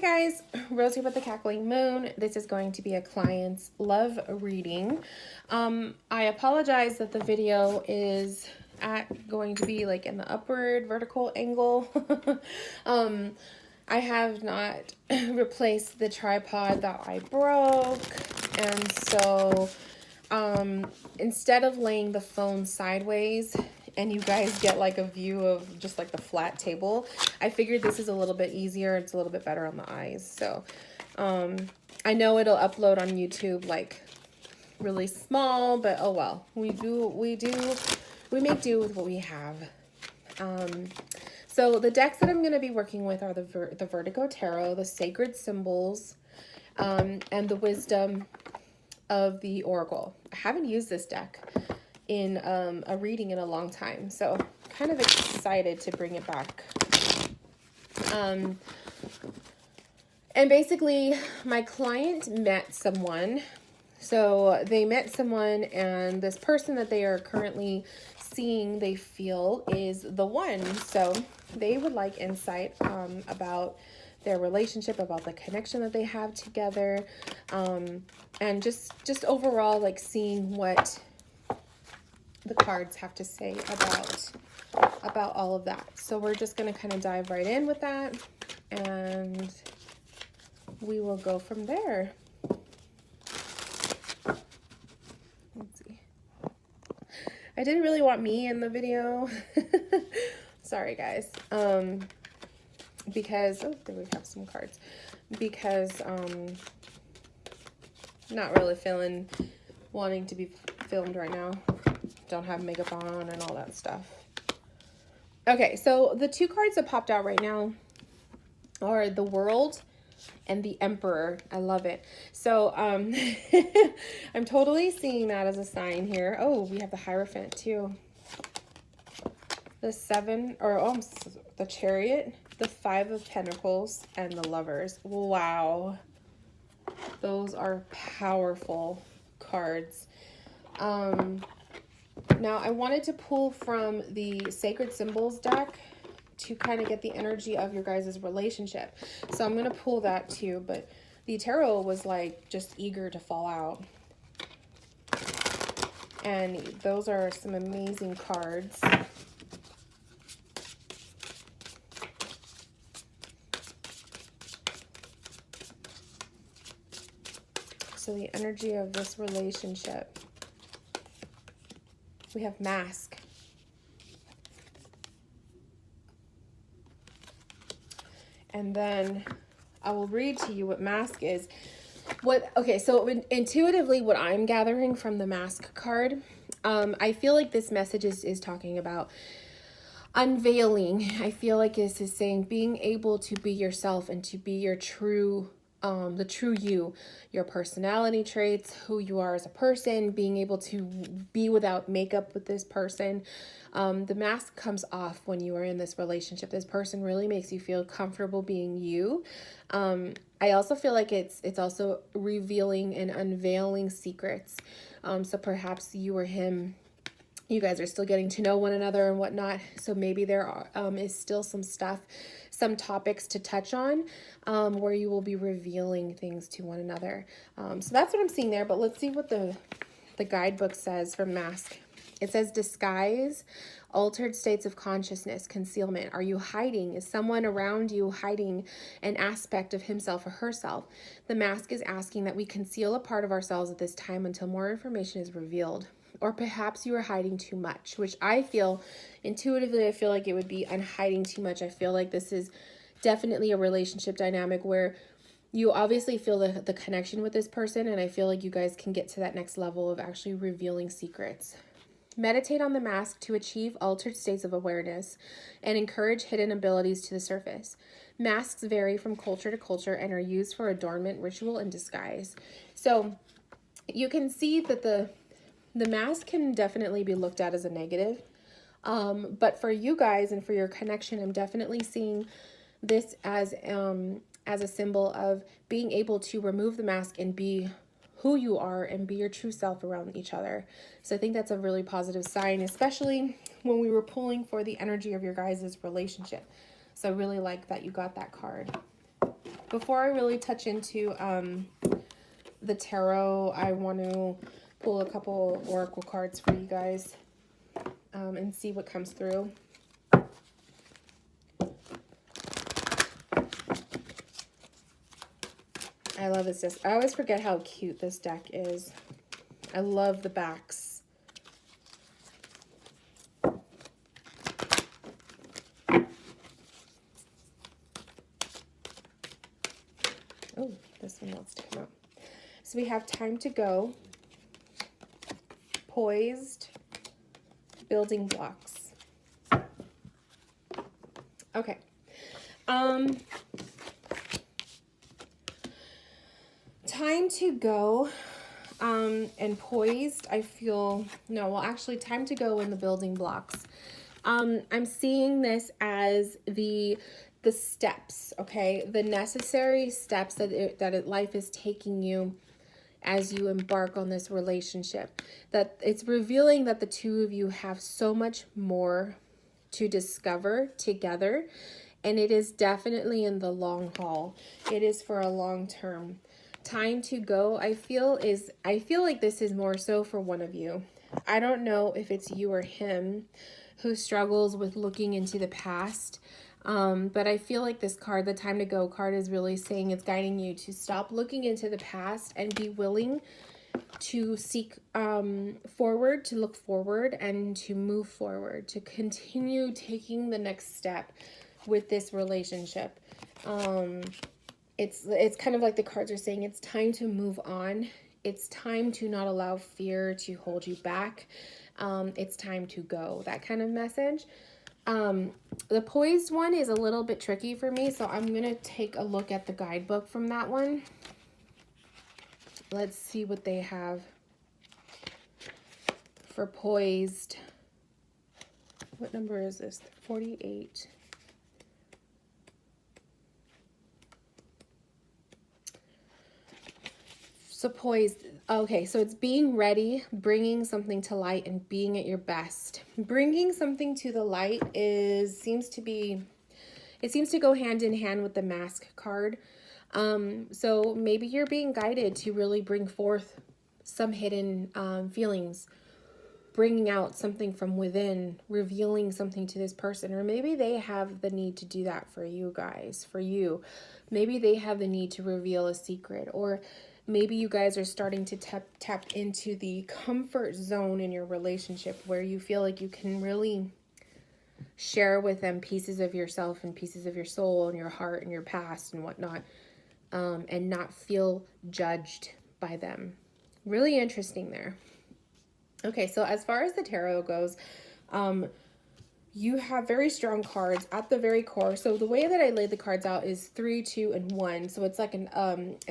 Hi guys, Rosie with the Cackling Moon. This is going to be a client's love reading. I apologize that the video is going to be like in the upward vertical angle. I have not replaced the tripod that I broke, and so instead of laying the phone sideways and you guys get like a view of just like the flat table, I figured this is a little bit easier. It's a little bit better on the eyes. So I know it'll upload on YouTube like really small, but oh well. We make do with what we have. So the decks that I'm going to be working with are the Vertigo Tarot, the Sacred Symbols, and the Wisdom of the Oracle. I haven't used this deck in a reading in a long time, so kind of excited to bring it back. And basically my client met someone. So they met someone, and this person that they are currently seeing, they feel is the one. So they would like insight about their relationship, about the connection that they have together, and just overall like seeing what the cards have to say about all of that. So we're just going to kind of dive right in with that, and we will go from there. Let's see. I didn't really want me in the video. Sorry guys. Because oh, there we have some cards. Because not really feeling wanting to be filmed right now. Don't have makeup on and all that stuff. Okay, so the two cards that popped out right now are the World and the Emperor. I love it. So I'm totally seeing that as a sign here. Oh, we have the Hierophant too. The the Chariot, the Five of Pentacles, and the Lovers. Wow. Those are powerful cards. Now I wanted to pull from the Sacred Symbols deck to kind of get the energy of your guys' relationship. So I'm going to pull that too, but the tarot was like just eager to fall out. And those are some amazing cards. So the energy of this relationship. We have Mask. And then I will read to you what Mask is. So intuitively what I'm gathering from the Mask card, I feel like this message is talking about unveiling. I feel like this is saying being able to be yourself and to be your true the true you, your personality traits, who you are as a person, being able to be without makeup with this person. The mask comes off when you are in this relationship. This person really makes you feel comfortable being you. I also feel like it's also revealing and unveiling secrets. So perhaps you or him, you guys are still getting to know one another and whatnot. So maybe there is still some stuff, some topics to touch on where you will be revealing things to one another. So that's what I'm seeing there. But let's see what the guidebook says for Mask. It says disguise, altered states of consciousness, concealment. Are you hiding? Is someone around you hiding an aspect of himself or herself? The Mask is asking that we conceal a part of ourselves at this time until more information is revealed. Or perhaps you are hiding too much, which I feel intuitively, I feel like it would be unhiding too much. I feel like this is definitely a relationship dynamic where you obviously feel the connection with this person, and I feel like you guys can get to that next level of actually revealing secrets. Meditate on the mask to achieve altered states of awareness and encourage hidden abilities to the surface. Masks vary from culture to culture and are used for adornment, ritual, and disguise. So you can see that the mask can definitely be looked at as a negative. But for you guys and for your connection, I'm definitely seeing this as a symbol of being able to remove the mask and be who you are and be your true self around each other. So I think that's a really positive sign, especially when we were pulling for the energy of your guys' relationship. So I really like that you got that card. before I really touch into the tarot, I want to pull a couple oracle cards for you guys and see what comes through. I love this deck. I always forget how cute this deck is. I love the backs. Oh, this one wants to come out. So we have time to go, poised, building blocks. Okay. Time to go and poised, I feel, no, well, actually time to go in the building blocks. I'm seeing this as the steps, okay? The necessary steps that life is taking you as you embark on this relationship. That it's revealing that the two of you have so much more to discover together, and it is definitely in the long haul. It is for a long term. Time to go, I feel like this is more so for one of you. I don't know if it's you or him who struggles with looking into the past. But I feel like this card, the time to go card, is really saying it's guiding you to stop looking into the past and be willing to seek forward, to look forward and to move forward, to continue taking the next step with this relationship. It's kind of like the cards are saying it's time to move on. It's time to not allow fear to hold you back. It's time to go, that kind of message. The poised one is a little bit tricky for me, so I'm going to take a look at the guidebook from that one. Let's see what they have for poised. What number is this? 48. So poised, okay, so it's being ready, bringing something to light, and being at your best. Bringing something to the light seems to go hand in hand with the Mask card. So maybe you're being guided to really bring forth some hidden feelings, bringing out something from within, revealing something to this person, or maybe they have the need to do that for you guys, for you. Maybe they have the need to reveal a secret, or maybe you guys are starting to tap into the comfort zone in your relationship where you feel like you can really share with them pieces of yourself and pieces of your soul and your heart and your past and whatnot, and not feel judged by them. Really interesting there. Okay, so as far as the tarot goes, you have very strong cards at the very core. So the way that I laid the cards out is 3, 2, and 1. So it's like an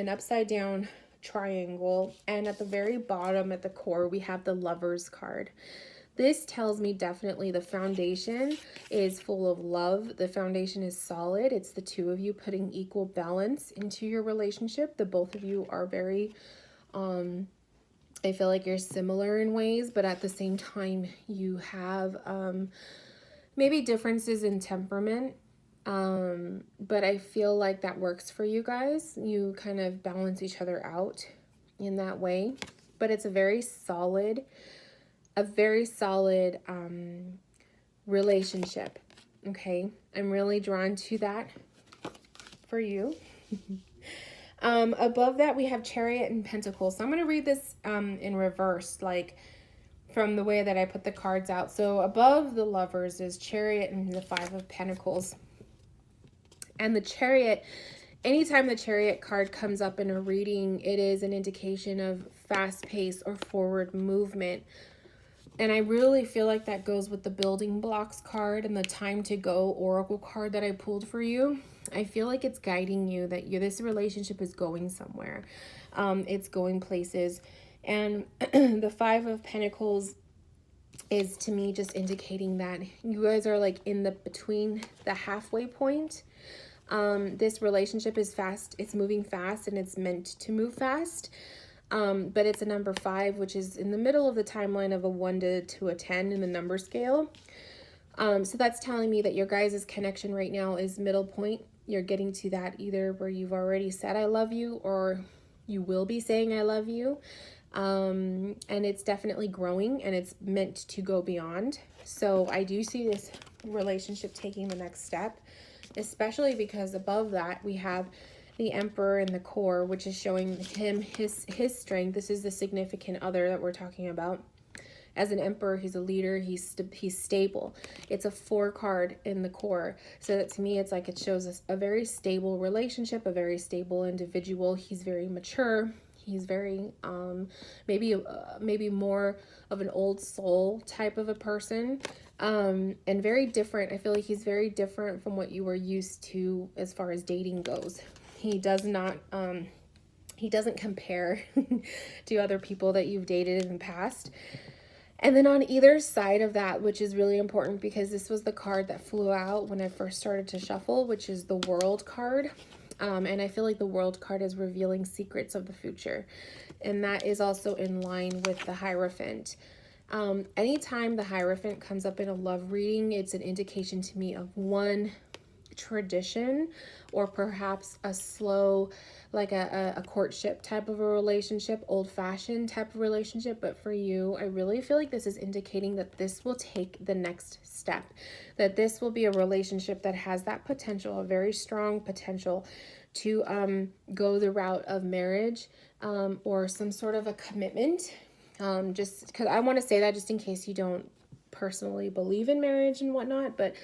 upside down triangle, and at the very bottom at the core we have the Lovers card. This tells me definitely the foundation is full of love. The foundation is solid. It's the two of you putting equal balance into your relationship. The both of you are very I feel like you're similar in ways, but at the same time you have maybe differences in temperament. But I feel like that works for you guys. You kind of balance each other out in that way. But it's a very solid relationship. Okay, I'm really drawn to that for you. Above that we have Chariot and Pentacles. So I'm going to read this in reverse, like from the way that I put the cards out. So above the Lovers is Chariot and the 5 of Pentacles. And the Chariot, anytime the Chariot card comes up in a reading, it is an indication of fast pace or forward movement. And I really feel like that goes with the Building Blocks card and the Time to Go Oracle card that I pulled for you. I feel like it's guiding you that this relationship is going somewhere. It's going places. And the 5 of Pentacles is to me just indicating that you guys are like in the between the halfway point. This relationship is fast, it's moving fast, and it's meant to move fast. But it's a number 5, which is in the middle of the timeline of a 1 to a 10 in the number scale. So that's telling me that your guys' connection right now is middle point. you're getting to that either where you've already said I love you, or you will be saying I love you. And it's definitely growing, and it's meant to go beyond. So I do see this relationship taking the next step, especially because above that we have the Emperor in the core, which is showing him his strength. This is the significant other that we're talking about. As an Emperor, he's a leader, he's stable. It's a 4 card in the core. So that to me, it's like it shows us a very stable relationship, a very stable individual. He's very mature. He's very, maybe more of an old soul type of a person, and very different. I feel like he's very different from what you were used to as far as dating goes. He does not, he doesn't compare to other people that you've dated in the past. And then on either side of that, which is really important because this was the card that flew out when I first started to shuffle, which is the World card. And I feel like the World card is revealing secrets of the future. And that is also in line with the Hierophant. Anytime the Hierophant comes up in a love reading, it's an indication to me of one tradition, or perhaps a slow, like a courtship type of a relationship, old-fashioned type of relationship. But for you, I really feel like this is indicating that this will take the next step, that this will be a relationship that has that potential, a very strong potential to go the route of marriage, or some sort of a commitment. Just because I want to say that just in case you don't personally believe in marriage and whatnot, but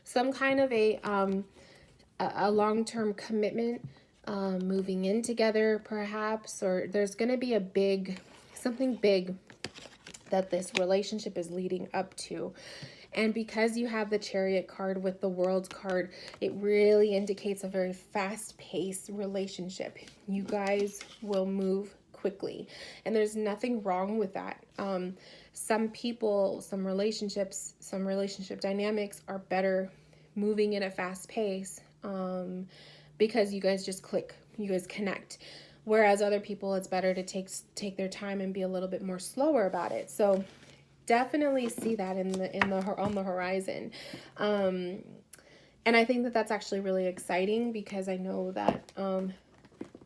some kind of a long-term commitment, moving in together perhaps, or there's going to be something big that this relationship is leading up to. And because you have the Chariot card with the World card, it really indicates a very fast-paced relationship. You guys will move quickly, and there's nothing wrong with that. Some people, some relationship dynamics are better moving in a fast pace, because you guys just click, you guys connect. Whereas other people, it's better to take their time and be a little bit more slower about it. So definitely see that on the horizon. And I think that that's actually really exciting, because I know that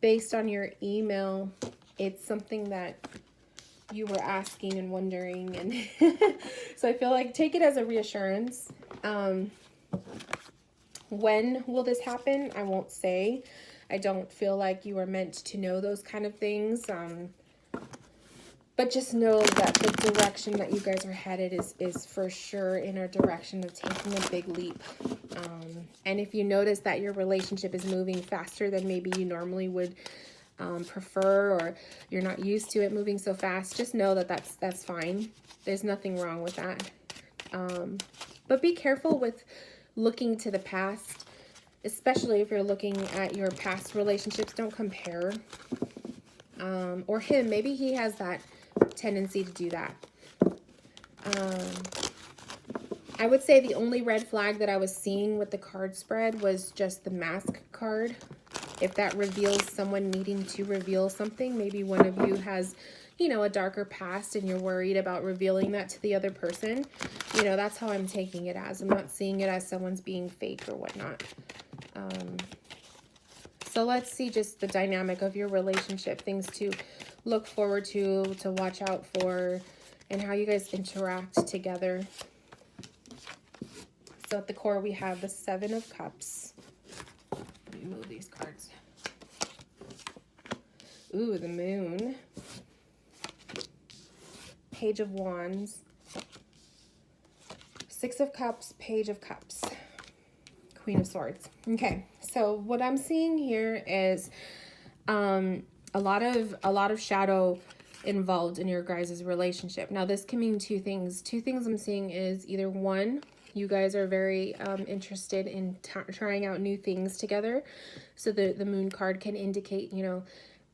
based on your email, it's something that you were asking and wondering, and so I feel like take it as a reassurance. When will this happen? I won't say. I don't feel like you are meant to know those kind of things. But just know that the direction that you guys are headed is for sure in a direction of taking a big leap. And if you notice that your relationship is moving faster than maybe you normally would prefer, or you're not used to it moving so fast, just know that that's fine. There's nothing wrong with that. But be careful with looking to the past, especially if you're looking at your past relationships. Don't compare. Or him, maybe he has that tendency to do that. I would say the only red flag that I was seeing with the card spread was just the Mask card. If that reveals someone needing to reveal something, maybe one of you has, a darker past and you're worried about revealing that to the other person. That's how I'm taking it as. I'm not seeing it as someone's being fake or whatnot. So let's see just the dynamic of your relationship, things to look forward to watch out for, and how you guys interact together. So at the core, we have the Seven of Cups. Let me move these cards. Ooh, the Moon. Page of Wands. Six of Cups, Page of Cups. Queen of Swords. Okay, so what I'm seeing here is a lot of shadow involved in your guys' relationship. Now, this can mean two things. Two things I'm seeing is either one, you guys are very interested in trying out new things together. So the Moon card can indicate,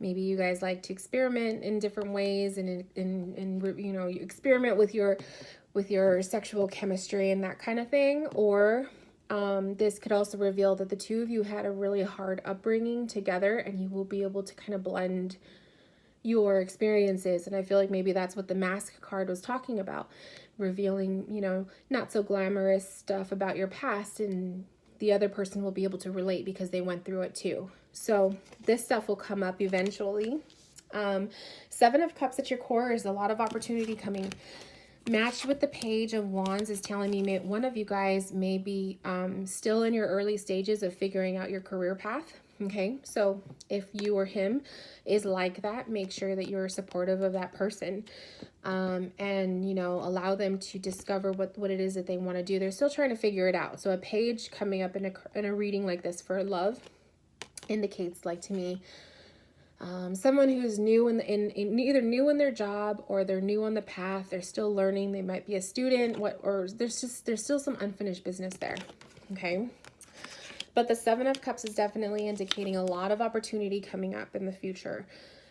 maybe you guys like to experiment in different ways, and you experiment with your sexual chemistry and that kind of thing. Or this could also reveal that the two of you had a really hard upbringing together, and you will be able to kind of blend your experiences. And I feel like maybe that's what the Mask card was talking about, revealing, not so glamorous stuff about your past, and the other person will be able to relate because they went through it too. So this stuff will come up eventually. Seven of Cups at your core is a lot of opportunity coming. Matched with the Page of Wands is telling me one of you guys may be still in your early stages of figuring out your career path. Okay, so if you or him is like that, make sure that you're supportive of that person, and, you know, allow them to discover what it is that they want to do. They're still trying to figure it out. So a page coming up in a reading like this for love indicates, like, to me, someone who's new in either new in their job or they're new on the path. They're still learning. They might be a student, or there's still some unfinished business there. Okay. But the Seven of Cups is definitely indicating a lot of opportunity coming up in the future,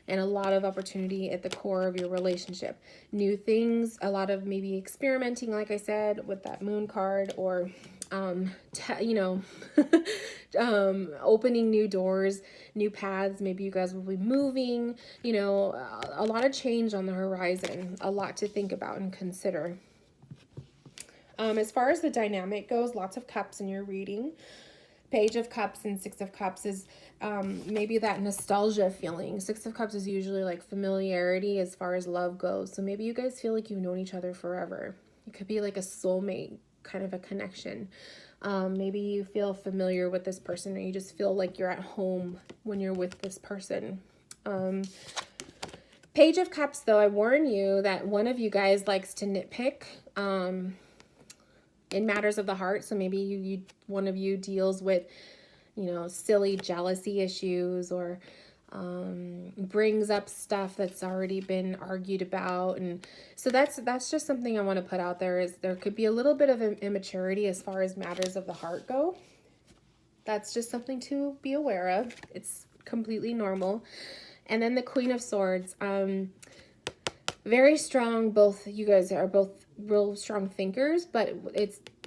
and a lot of opportunity at the core of your relationship. New things, a lot of maybe experimenting, like I said, with that Moon card, or, you know, opening new doors, new paths. Maybe you guys will be moving, you know, a lot of change on the horizon, a lot to think about and consider. As far as the dynamic goes, lots of cups in your reading. Page of Cups and Six of Cups is maybe that nostalgia feeling. Six of Cups is usually like familiarity as far as love goes. So maybe you guys feel like you've known each other forever. It could be like a soulmate kind of a connection. Maybe you feel familiar with this person, or you just feel like you're at home when you're with this person. Page of Cups, though, I warn you that one of you guys likes to nitpick in matters of the heart. So maybe one of you deals with, you know, silly jealousy issues, or brings up stuff that's already been argued about. And so that's just something I want to put out there, is there could be a little bit of immaturity as far as matters of the heart go. That's just something to be aware of. It's completely normal. And then the Queen of Swords, very strong. Both you guys are both real strong thinkers, but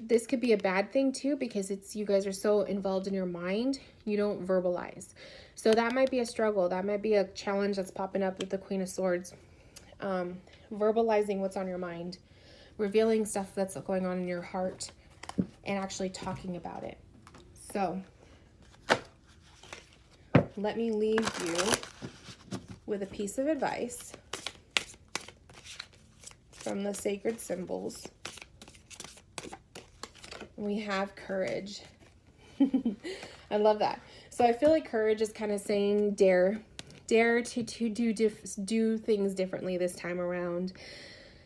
this could be a bad thing too, because you guys are so involved in your mind, you don't verbalize. So that might be a struggle. That might be a challenge that's popping up with the Queen of Swords. Verbalizing what's on your mind, revealing stuff that's going on in your heart, and actually talking about it. So let me leave you with a piece of advice from the sacred symbols. We have courage. I love that. So I feel like courage is kind of saying dare to do things differently this time around.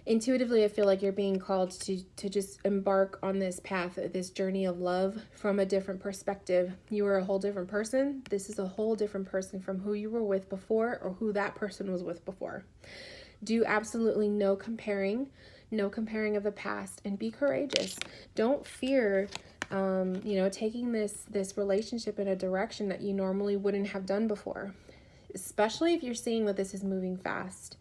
Intuitively, I feel like you're being called to just embark on this path, this journey of love from a different perspective. You are a whole different person. This is a whole different person from who you were with before, or who that person was with before. Do absolutely no comparing of the past, and be courageous. Don't fear, taking this relationship in a direction that you normally wouldn't have done before, especially if you're seeing that this is moving fast.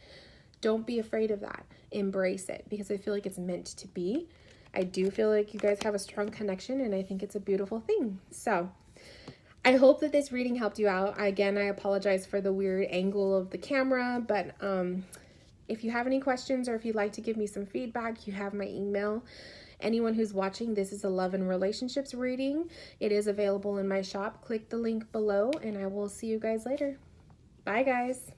Don't be afraid of that. Embrace it, because I feel like it's meant to be. I do feel like you guys have a strong connection, and I think it's a beautiful thing. So I hope that this reading helped you out. Again, I apologize for the weird angle of the camera, but if you have any questions, or if you'd like to give me some feedback, you have my email. Anyone who's watching, this is a love and relationships reading. It is available in my shop. Click the link below, and I will see you guys later. Bye, guys.